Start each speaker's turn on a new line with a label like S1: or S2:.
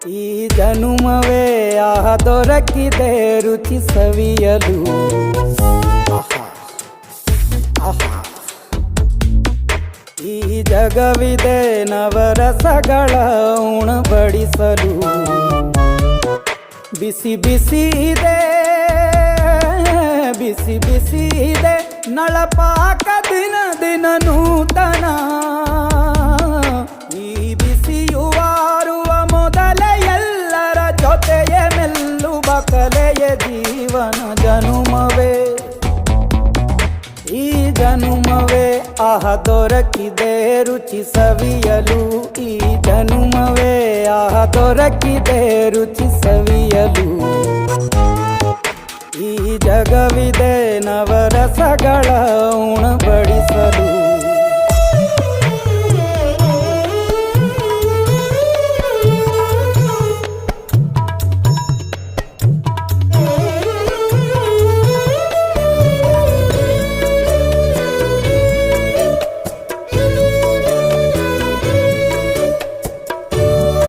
S1: ಈ ಜನುಮವೇ ಆಹ ದೊರಕಿದೆ ರುಚಿ ಸವಿಯಲು. ಈ ಜಗವಿದೆ ನವರಸಗಳ ಉಣಬಡಿಸಲು. ಬಿಸಿ ಬಿಸಿ ಇದೆ, ಬಿಸಿ ಬಿಸಿ ಇದೆ ನಳಪಾಕ ದಿನ ದಿನ ನೂತನ. ಈ ಬಿಸಿಯುವಾರುವ ಮೊದಲೇ ಎಲ್ಲರ ಜೊತೆಯೇ ಮೆಲ್ಲುವ ಕಲೆಯ ಜೀವನ ಜನುಮವೇ. ಈ ಜನುಮವೇ ಆಹ ದೊರಕಿದೆ ರುಚಿ ಸವಿಯಲು. ಈ ಜನುಮವೇ ಆಹ ದೊರಕಿದೆ ರುಚಿ ಸವಿಯಲು. ಈ ಜಗವಿದೆ ನವರಸಗಳ ಉಣಬಡಿಸಲು.